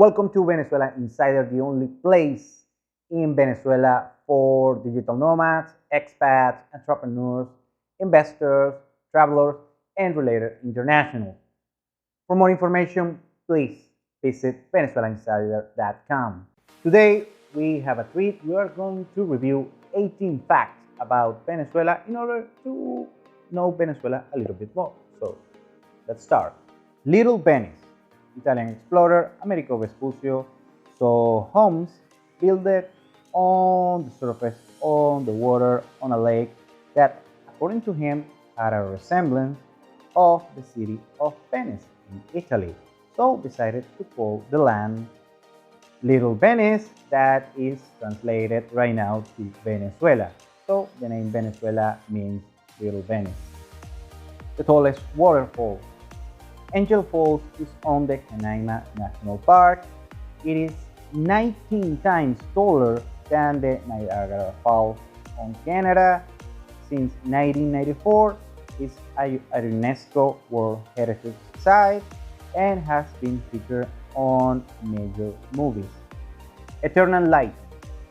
Welcome to Venezuela Insider, the only place in Venezuela for digital nomads, expats, entrepreneurs, investors, travelers, and related internationals. For more information, please visit venezuelainsider.com. Today, we have a treat. We are going to review 18 facts about Venezuela in order to know Venezuela a little bit more. So, let's start. Little Venice. Italian explorer Amerigo Vespuccio saw homes built on the surface, on the water, on a lake that, according to him, had a resemblance of the city of Venice in Italy. So decided to call the land Little Venice, that is translated right now to Venezuela. So the name Venezuela means Little Venice. The tallest waterfall. Angel Falls is on the Canaima National Park. It is 19 times taller than the Niagara Falls on Canada. Since 1994, it's a UNESCO World Heritage Site and has been featured on major movies. Eternal light,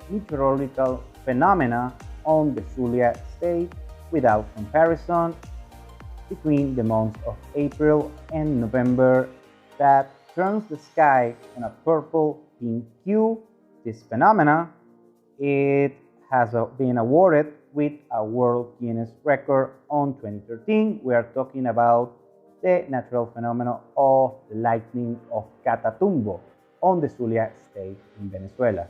meteorological phenomena on the Zulia state without comparison, between the months of April and November, that turns the sky in a purple-pink hue. This phenomena, it has been awarded with a World Guinness record on 2013. We are talking about the natural phenomenon of the lightning of Catatumbo on the Zulia state in Venezuela.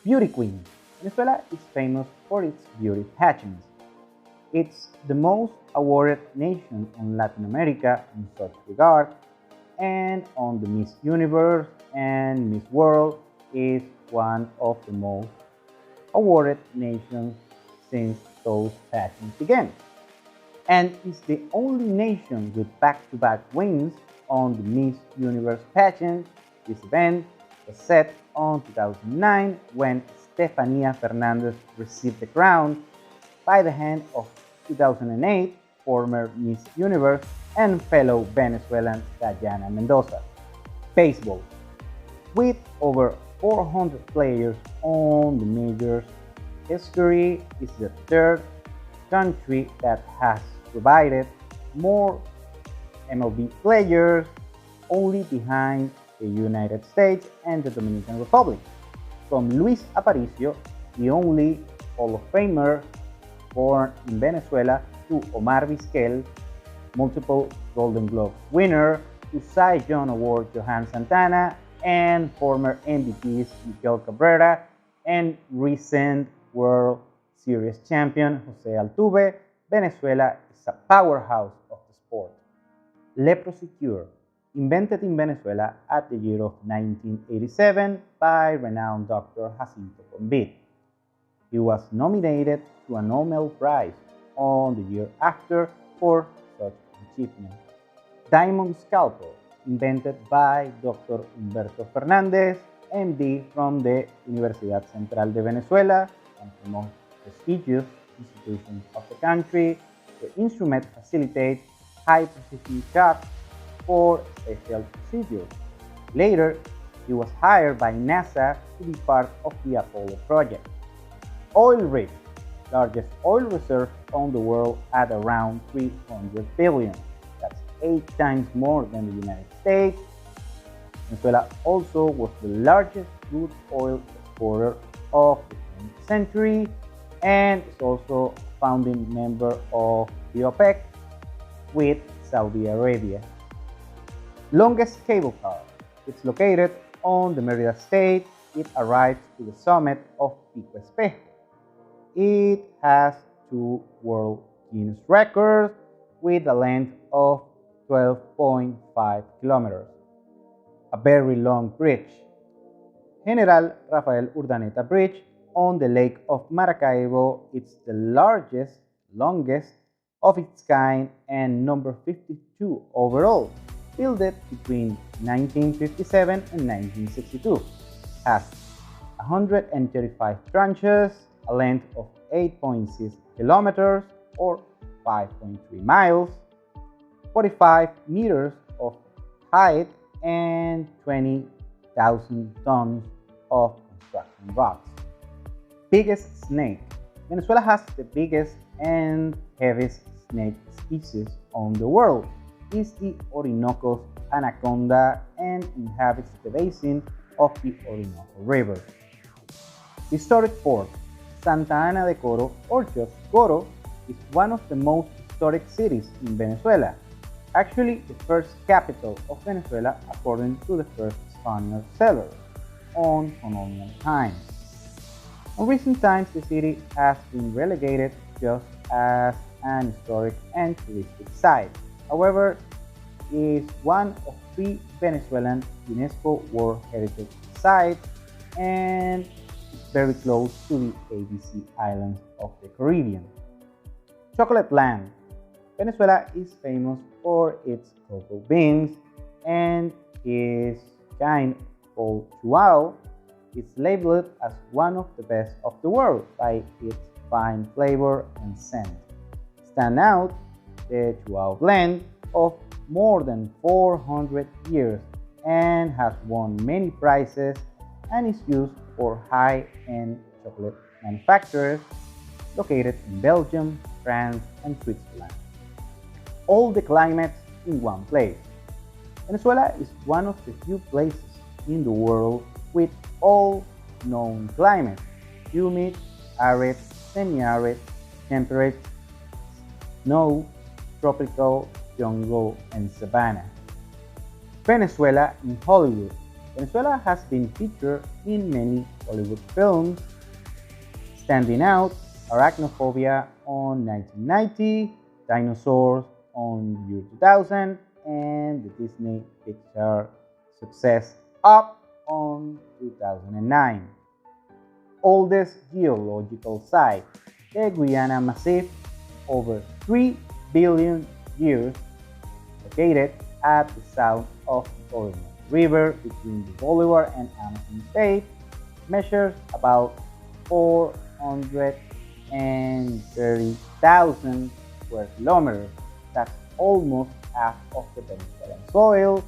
Beauty Queen. Venezuela is famous for its beauty pageants. It's the most awarded nation in Latin America in such regard, and on the Miss Universe and Miss World is one of the most awarded nations since those pageants began. And is the only nation with back-to-back wins on the Miss Universe pageant. This event was set on 2009 when Estefania Fernandez received the crown by the hand of 2008 former Miss Universe and fellow Venezuelan Dayana Mendoza. Baseball. With over 400 players on the majors, history is the third country that has provided more MLB players, only behind the United States and the Dominican Republic. From Luis Aparicio, the only Hall of Famer born in Venezuela, to Omar Vizquel, multiple Golden Glove winner, to Cy Young Award Johan Santana, and former MVPs Miguel Cabrera and recent World Series champion Jose Altuve, Venezuela is a powerhouse of the sport. Leprosy cure, invented in Venezuela at the year of 1987 by renowned Dr. Jacinto Convit. He was nominated to a Nobel Prize on the year after for such achievement. Diamond scalpel, invented by Dr. Humberto Fernández, MD from the Universidad Central de Venezuela, one of the most prestigious institutions of the country. The instrument facilitates high-precision cuts for special procedures. Later, he was hired by NASA to be part of the Apollo project. Oil rich, largest oil reserve on the world at around 300 billion. That's 8 times more than the United States. Venezuela also was the largest crude oil exporter of the 20th century and is also a founding member of the OPEC with Saudi Arabia. Longest cable car. It's located on the Merida State. It arrives to the summit of Pico Espejo. It has 2 World Guinness records with a length of 12.5 kilometers. A very long bridge. General Rafael Urdaneta Bridge on the Lake of Maracaibo. It's the longest of its kind and number 52 overall, built between 1957 and 1962. Has 135 tranches, a length of 8.6 kilometers or 5.3 miles, 45 meters of height, and 20 1,000 tons of construction rocks. Biggest snake. Venezuela has the biggest and heaviest snake species on the world. It's the Orinoco's anaconda and inhabits the basin of the Orinoco River. Historic port. Santa Ana de Coro, or just Coro, is one of the most historic cities in Venezuela. Actually, the first capital of Venezuela according to the first Spaniard settlers on colonial times. In recent times, the city has been relegated just as an historic and touristic site. However, it is one of 3 Venezuelan UNESCO World Heritage Sites and is very close to the ABC Islands of the Caribbean. Chocolate Land. Venezuela is famous for its cocoa beans, and its kind called Chuao is labeled as one of the best of the world by its fine flavor and scent. Stand out the Chuao blend of more than 400 years and has won many prizes and is used for high-end chocolate manufacturers located in Belgium, France, and Switzerland. All the climates in one place. Venezuela is one of the few places in the world with all known climates: humid, arid, semi-arid, temperate, snow, tropical, jungle, and savanna. Venezuela in Hollywood. Venezuela has been featured in many Hollywood films, standing out Arachnophobia on 1990, Dinosaurs on the year 2000, and the Disney Pixar success Up on 2009. Oldest geological site, the Guiana Massif, over 3 billion years, located at the south of the Orinoco River between the Bolivar and Amazon state, measures about 430,000 square kilometers. That's almost half of the Venezuelan soil.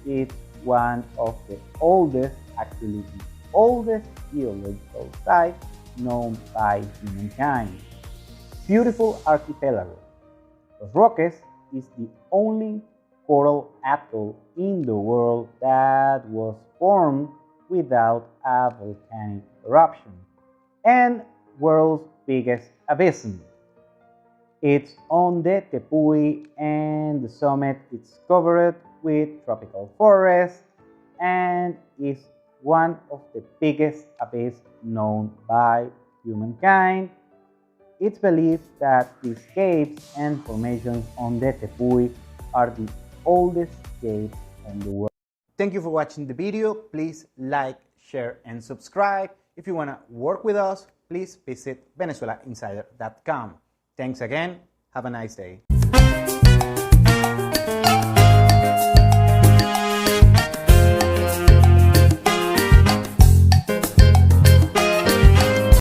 It's one of the oldest, actually the oldest geological site known by humankind. Beautiful archipelago. Los Roques is the only coral atoll in the world that was formed without a volcanic eruption, and world's biggest abyss. It's on the Tepuy, and the summit is covered with tropical forests and is one of the biggest abysses known by humankind. It's believed that these caves and formations on the Tepuy are the oldest caves in the world. Thank you for watching the video. Please like, share, and subscribe. If you want to work with us, please visit VenezuelaInsider.com. Thanks again. Have a nice day.